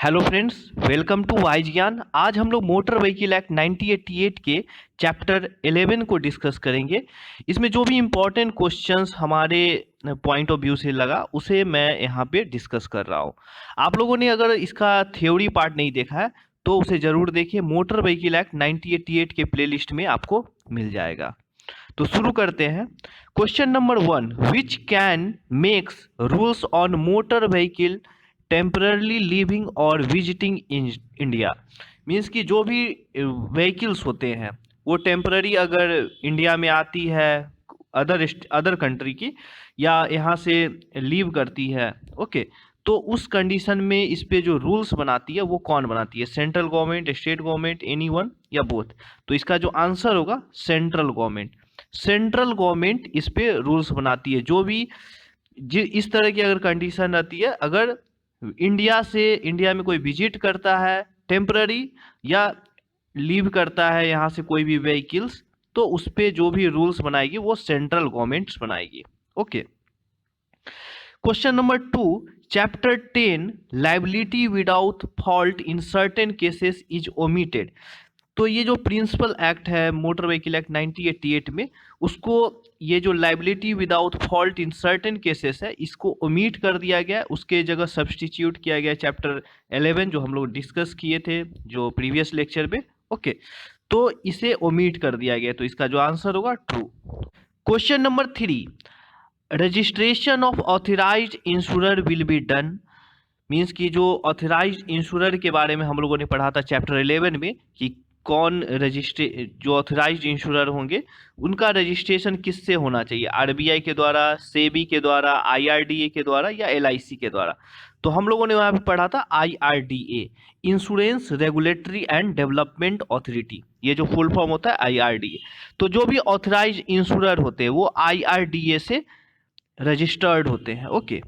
Hello friends, welcome to wise Gyan. आज हम लोग मोटर व्हीकल एक्ट 1988 के चैप्टर 11 को डिस्कस करेंगे। इसमें जो भी इम्पोर्टेंट क्वेश्चंस हमारे पॉइंट ऑफ व्यू से लगा उसे मैं यहाँ पे डिस्कस कर रहा हूँ। आप लोगों ने अगर इसका थ्योरी पार्ट नहीं देखा है तो उसे ज़रूर देखिए। मोटर व्हीकल एक्ट 1988 के प्लेलिस्ट में आपको मिल जाएगा। तो शुरू करते हैं। Question number 1, which can makes rules on motor vehicle temporarily living और विजिटिंग इन इंडिया। मीन्स कि जो भी व्हीकल्स होते हैं वो टेम्पररी अगर इंडिया में आती है अदर कंट्री की, या यहाँ से लीव करती है, ओके, तो उस कंडीशन में इस पे जो रूल्स बनाती है वो कौन बनाती है? Central government, state government, anyone या बोथ? तो इसका जो आंसर होगा सेंट्रल गवर्नमेंट। सेंट्रल गवर्नमेंट इस पे रूल्स बनाती है। जो भी इस तरह की अगर कंडीशन रहती है, अगर इंडिया में कोई विजिट करता है टेम्पररी या लीव करता है यहाँ से कोई भी व्हीकल्स, तो उस पे जो भी रूल्स बनाएगी वो सेंट्रल गवर्नमेंट्स बनाएगी। Okay. Question number 2, chapter 10 liability without fault in certain cases is omitted. तो ये जो प्रिंसिपल एक्ट है मोटर व्हीकल एक्ट 1988 में, उसको ये जो liability without fault in certain cases है इसको ओमिट कर दिया गया। उसके जगह सब्सटीट्यूट किया गया चैप्टर 11 जो हम लोग डिस्कस किए थे जो प्रीवियस लेक्चर में। ओके, तो इसे ओमिट कर दिया गया, तो इसका जो आंसर होगा true. Question number 3, registration of authorised insurer will be done. Means कि जो ऑथराइज्ड इंश्योरर के बारे में हम लोगों ने पढ़ा था चैप्टर 11 में कि कौन जो ऑथराइज्ड इंश्योरर होंगे उनका रजिस्ट्रेशन किससे होना चाहिए? आरबीआई के द्वारा, सेबी के द्वारा, आईआरडीए के द्वारा या एलआईसी के द्वारा? तो हम लोगों ने वहाँ पे पढ़ा था IRDA, insurance regulatory and development authority. ये जो फुल फॉर्म होता है आईआरडीए। तो जो भी ऑथराइज्ड इंश्योरर होते हैं वो आईआरडीए से रजिस्टर्ड होते हैं। ओके,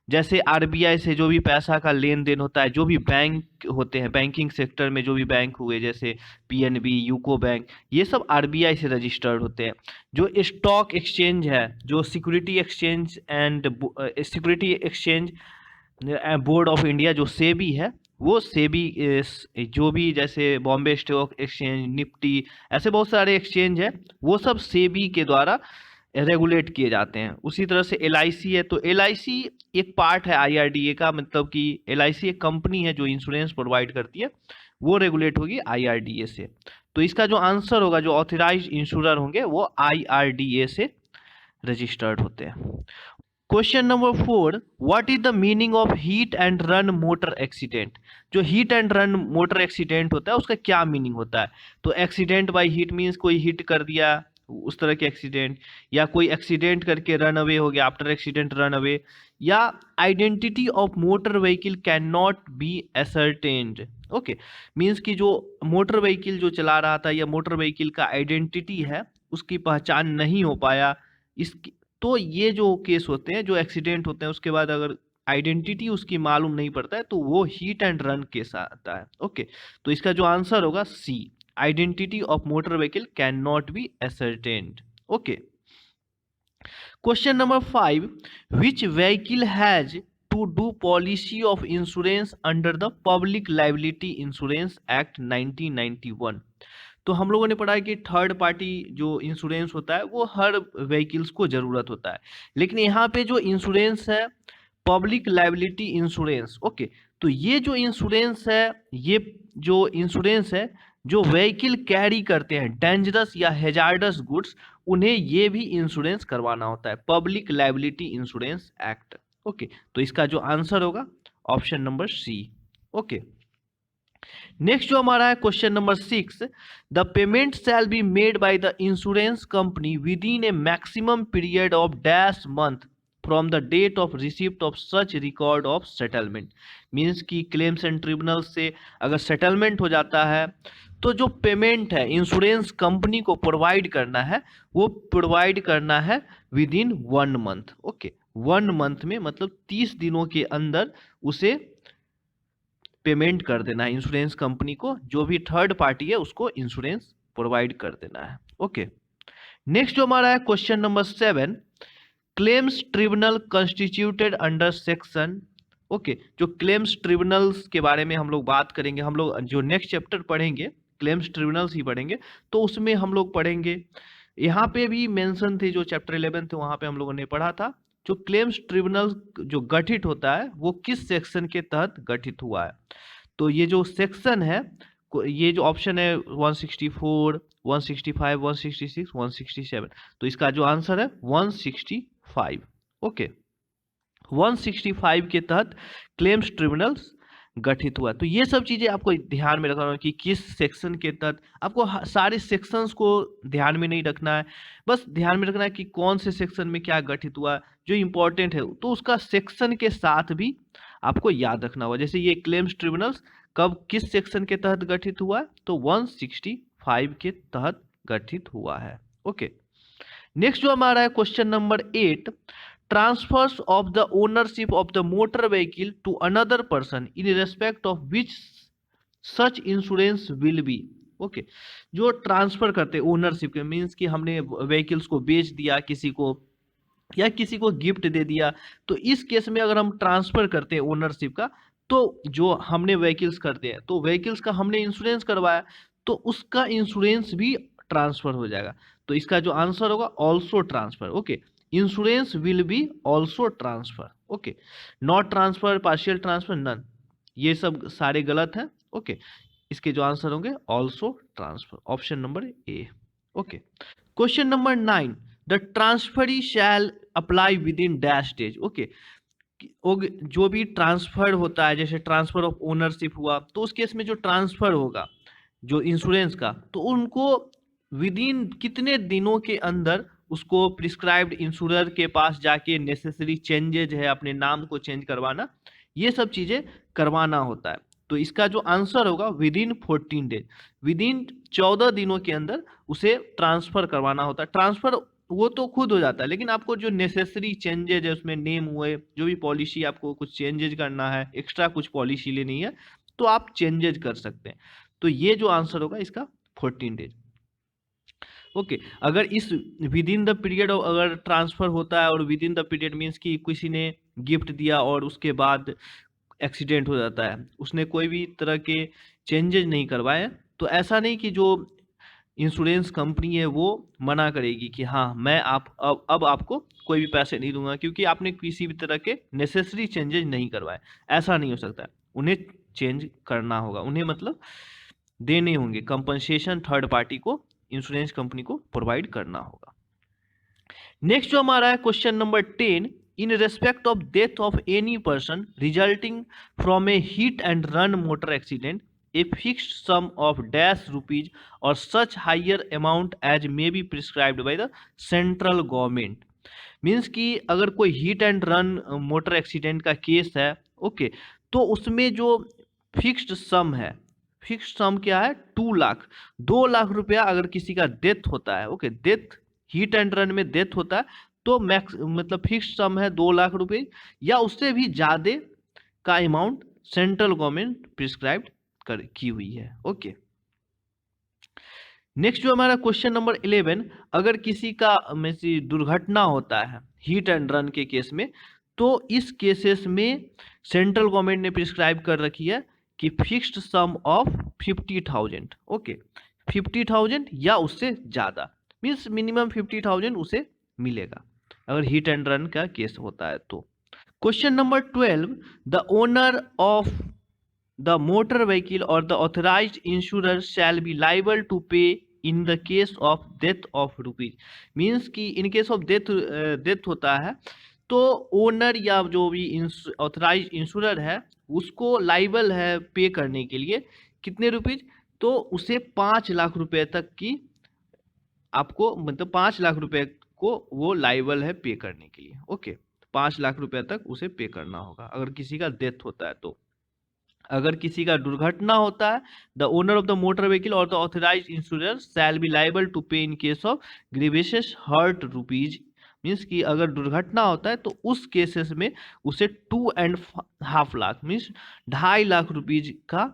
जैसे आरबीआई से जो भी पैसा का लेन देन होता है, जो भी बैंक होते हैं बैंकिंग सेक्टर में, जो भी बैंक हुए जैसे पीएनबी, यूको बैंक, ये सब आरबीआई से रजिस्टर्ड होते हैं। जो स्टॉक एक्सचेंज है, जो security exchange board of India जो सेबी है, वो सेबी जो भी जैसे बॉम्बे स्टॉक एक्सचेंज, निफ्टी, ऐसे बहुत सारे एक्सचेंज है, वो सब सेबी के द्वारा रेगुलेट किए जाते हैं। उसी तरह से एलआईसी है, तो एलआईसी एक पार्ट है आईआरडीए का, मतलब कि एलआईसी एक कंपनी है जो इंश्योरेंस प्रोवाइड करती है, वो रेगुलेट होगी आईआरडीए से। तो इसका जो आंसर होगा, जो ऑथराइज्ड इंश्योरर होंगे वो आईआरडीए से रजिस्टर्ड होते हैं। Question number 4, what is the meaning of hit and run motor accident. जो hit and run motor accident होता है उसका क्या मीनिंग होता है? तो एक्सीडेंट बाय हीट मीन्स कोई हिट कर दिया, उस तरह के एक्सीडेंट, या कोई एक्सीडेंट करके रन अवे हो गया, आफ्टर एक्सीडेंट रन अवे, या identity of motor vehicle can not B ascertained. Okay, means कि जो मोटर व्हीकल जो चला रहा था या मोटर व्हीकल का आइडेंटिटी है उसकी पहचान नहीं हो पाया, इस तो ये जो केस होते हैं, जो एक्सीडेंट होते हैं उसके बाद अगर आइडेंटिटी उसकी मालूम नहीं पड़ता है, तो वो हीट एंड रन केस आता है। ओके, तो इसका जो आंसर होगा C, identity of motor vehicle can not be ascertained। Okay. Question number 5, which vehicle has to do policy of insurance under the public liability insurance act 1991। तो हम लोगों ने पढ़ा है कि थर्ड पार्टी जो इंश्योरेंस होता है वो हर व्हीकल्स को ज़रूरत होता है, लेकिन यहाँ पे जो इंश्योरेंस है पब्लिक लाइबिलिटी इंश्योरेंस, ओके, तो ये जो इंश्योरेंस है, ये जो इंश्योरेंस है जो व्हीकल कैरी करते हैं डेंजरस या हेजार्डस गुड्स, उन्हें ये भी इंश्योरेंस करवाना होता है, public liability insurance act. Okay, तो इसका जो आंसर होगा option number C. Okay, next जो हमारा है question number 6, the payment shall be made by the insurance company within a maximum period of dash month from the date of receipt of such record of settlement. Means की claims and tribunal से अगर settlement हो जाता है तो जो payment है insurance company को प्रोवाइड करना है, वो प्रोवाइड करना है with in 1 month. Okay, 1 month में मतलब 30 दिनों के अंदर उसे पेमेंट कर देना है इंश्योरेंस कंपनी को, जो भी थर्ड पार्टी है उसको इंश्योरेंस प्रोवाइड कर देना है। ओके, नेक्स्ट जो हमारा है question number 7, claims tribunal constituted under section okay, जो क्लेम्स ट्रिब्यूनल्स के बारे में हम लोग बात करेंगे, हम लोग जो नेक्स्ट चैप्टर पढ़ेंगे क्लेम्स ट्रिब्यूनल्स ही पढ़ेंगे, तो उसमें हम लोग पढ़ेंगे, यहाँ पे भी मेंशन थे, जो चैप्टर 11 थे वहाँ पे हम लोगों ने पढ़ा था, जो क्लेम्स ट्रिब्यूनल जो गठित होता है वो किस सेक्शन के तहत गठित हुआ है। तो ये जो सेक्शन है, ये जो ऑप्शन है 164, 165, 166, 167, तो इसका जो आंसर है 165। ओके, 165 के तहत क्लेम्स ट्रिब्यूनल्स गठित हुआ। तो ये सब चीजें आपको ध्यान में रखना है कि किस सेक्शन के तहत, आपको सारे सेक्शंस को ध्यान में नहीं रखना है, बस ध्यान में रखना है कि कौन से सेक्शन में क्या गठित हुआ, जो इंपॉर्टेंट है तो उसका सेक्शन के साथ भी आपको याद रखना होगा। जैसे ये क्लेम्स ट्रिब्यूनल्स कब किस सेक्शन के तहत गठित हुआ है, तो 165 के तहत गठित हुआ है। ओके, नेक्स्ट जो हमारा है question number 8, transfers of the ownership of the motor vehicle to another person in respect of which such insurance will be. Okay, जो ट्रांसफर करते हैं ओनरशिप के, मीन्स कि हमने व्हीकल्स को बेच दिया किसी को या किसी को गिफ्ट दे दिया, तो इस केस में अगर हम ट्रांसफर करते हैं ओनरशिप का, तो जो हमने व्हीकल्स करते हैं तो व्हीकल्स का हमने इंश्योरेंस करवाया, तो उसका इंश्योरेंस भी ट्रांसफर हो जाएगा। तो इसका जो आंसर होगा also transfer. Okay, insurance will be also transfer. Okay, not transfer, partial transfer, none, ये सब सारे गलत हैं। ओके, इसके जो आंसर होंगे also transfer, option number A. Okay, question number 9, the transferee shall apply with in dash days. Okay, जो भी ट्रांसफर होता है, जैसे ट्रांसफर ऑफ ओनरशिप हुआ, तो उस केस में जो ट्रांसफर होगा जो इंश्योरेंस का, तो उनको विद इन कितने दिनों के अंदर उसको प्रिस्क्राइब्ड इंश्योरर के पास जाके नेसेसरी चेंजेज है, अपने नाम को चेंज करवाना, ये सब चीजें करवाना होता है। तो इसका जो आंसर होगा with in 14 days, with in 14 दिनों के अंदर उसे ट्रांसफर करवाना होता है। ट्रांसफर वो तो खुद हो जाता है, लेकिन आपको जो नेसेसरी चेंजेज है, उसमें नेम हुए, जो भी पॉलिसी आपको कुछ चेंजेज करना है, एक्स्ट्रा कुछ पॉलिसी लेनी है, तो आप चेंजेज कर सकते हैं। तो ये जो आंसर होगा इसका 14 डेज। ओके, अगर इस विद इन द पीरियड अगर ट्रांसफर होता है, और with in the period means कि किसी ने गिफ्ट दिया और उसके बाद एक्सीडेंट हो जाता है, उसने कोई भी तरह के चेंजेज नहीं करवाए, तो ऐसा नहीं कि जो इंश्योरेंस कंपनी है वो मना करेगी कि हाँ मैं अब आपको कोई भी पैसे नहीं दूंगा क्योंकि आपने किसी भी तरह के नेसेसरी चेंजेज नहीं करवाए। ऐसा नहीं हो सकता है, उन्हें चेंज करना होगा, उन्हें मतलब देने होंगे कंपनसेशन, थर्ड पार्टी को, इंश्योरेंस कंपनी को प्रोवाइड करना होगा। नेक्स्ट जो हमारा है question number 10, in respect of death of any person resulting from a hit and run motor accident, a fixed sum of dash rupees और such higher amount as may be prescribed by the central government. Means कि अगर कोई hit and run motor accident का case है, okay, तो उसमें जो fixed सम है, फिक्स्ड सम क्या है, 2 लाख, 2 लाख रुपया अगर किसी का डेथ होता है, okay, death hit and run में डेथ होता है, तो मैक्स मतलब फिक्स्ड सम है 2 लाख रुपए या उससे भी ज्यादा का अमाउंट सेंट्रल गवर्नमेंट प्रिस्क्राइब की हुई है। ओके, नेक्स्ट जो हमारा क्वेश्चन नंबर 11, अगर किसी का में से दुर्घटना होता है हिट एंड रन के केस में, तो इस केसेस में सेंट्रल गवर्नमेंट ने प्रिस्क्राइब कर रखी है कि फिक्स्ड सम ऑफ 50,000। ओके, 50,000 या उससे ज्यादा, मीन्स मिनिमम 50,000 उसे मिलेगा अगर हिट एंड रन का केस होता है तो। Question number 12, the owner of the motor vehicle or the authorized insurer shall be liable to pay in the case of death of rupees। Means कि इन case of death होता है, तो owner या जो भी ऑथराइज इंश्योरर है उसको liable है पे करने के लिए कितने रुपीज, तो उसे 5 लाख रुपए तक की आपको मतलब 5 लाख रुपए को वो लाइबल है पे करने के लिए। ओके, 5 लाख रुपए तक उसे पे करना होगा अगर किसी का डेथ होता है तो। अगर किसी का दुर्घटना होता है, the owner of the motor vehicle और the authorize insurer shall be liable to pay in case of grievous hurt rupees. Means कि अगर दुर्घटना होता है तो उस केसेस में उसे 2.5 लाख मीन्स 2.5 लाख रुपीज का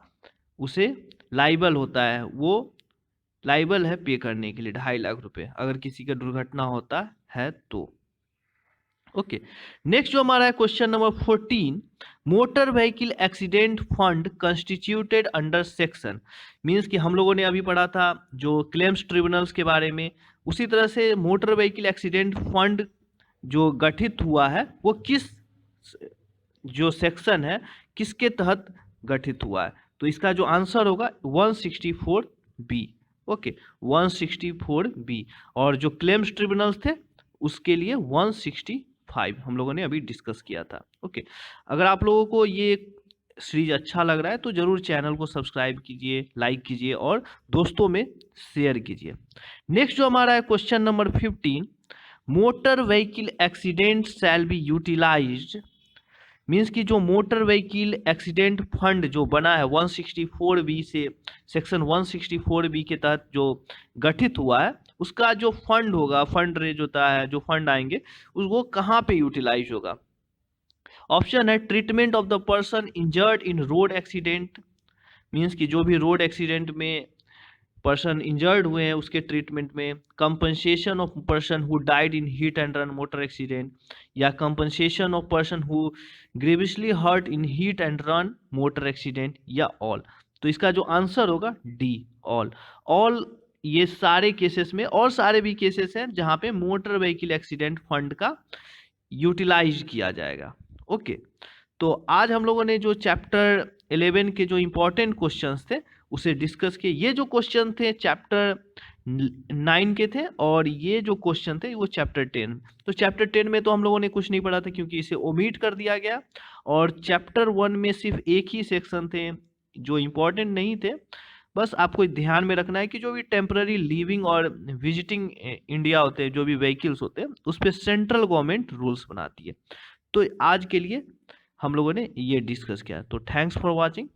उसे लाइबल होता है, वो लाइबल है पे करने के लिए 2.5 लाख रुपए अगर किसी का दुर्घटना होता है तो। ओके, नेक्स्ट जो हमारा है question number 14, motor vehicle accident fund constituted under section. Means कि हम लोगों ने अभी पढ़ा था जो क्लेम्स ट्रिब्यूनल्स के बारे में, उसी तरह से मोटर व्हीकल एक्सीडेंट फंड जो गठित हुआ है वो किस जो सेक्शन है किसके तहत गठित हुआ है। तो इसका जो आंसर होगा 164 बी। Okay, 164 B. और जो क्लेम्स ट्रिब्यूनल्स थे उसके लिए 165 हम लोगों ने अभी डिस्कस किया था। ओके, अगर आप लोगों को ये सीरीज अच्छा लग रहा है तो जरूर चैनल को सब्सक्राइब कीजिए, लाइक कीजिए और दोस्तों में शेयर कीजिए। नेक्स्ट जो हमारा है question number 15, motor vehicle accident shall be utilised. Means कि जो मोटर व्हीकल एक्सीडेंट फंड जो बना है 164 बी से, सेक्शन 164 बी के तहत जो गठित हुआ है, उसका जो फंड होगा, फंड रेज होता है, जो फंड आएंगे वो कहाँ पे यूटिलाइज होगा। ऑप्शन है treatment of the person injured in road accident. Means कि जो भी रोड एक्सीडेंट में पर्सन इंजर्ड हुए हैं उसके ट्रीटमेंट में, compensation of person who died in hit and run motor accident, या compensation of person who grievously hurt in hit and run motor accident, या ऑल। तो इसका जो आंसर होगा डी, ऑल। ऑल ये सारे केसेस में, और सारे भी केसेस हैं जहां पे मोटर व्हीकल एक्सीडेंट फंड का यूटिलाइज किया जाएगा। ओके, तो आज हम लोगों ने जो चैप्टर 11 के जो इंपॉर्टेंट क्वेश्चंस थे उसे डिस्कस किए। ये जो क्वेश्चन थे चैप्टर 9 के थे और ये जो क्वेश्चन थे वो चैप्टर 10। तो चैप्टर 10 में तो हम लोगों ने कुछ नहीं पढ़ा था क्योंकि इसे ओमिट कर दिया गया, और चैप्टर 1 में सिर्फ एक ही सेक्शन थे जो इम्पोर्टेंट नहीं थे। बस आपको ध्यान में रखना है कि जो भी टेम्पररी लिविंग और विजिटिंग इंडिया होते हैं, जो भी व्हीकल्स होते हैं, उस पर सेंट्रल गवर्नमेंट रूल्स बनाती है। तो आज के लिए हम लोगों ने ये डिस्कस किया। तो थैंक्स फॉर वॉचिंग।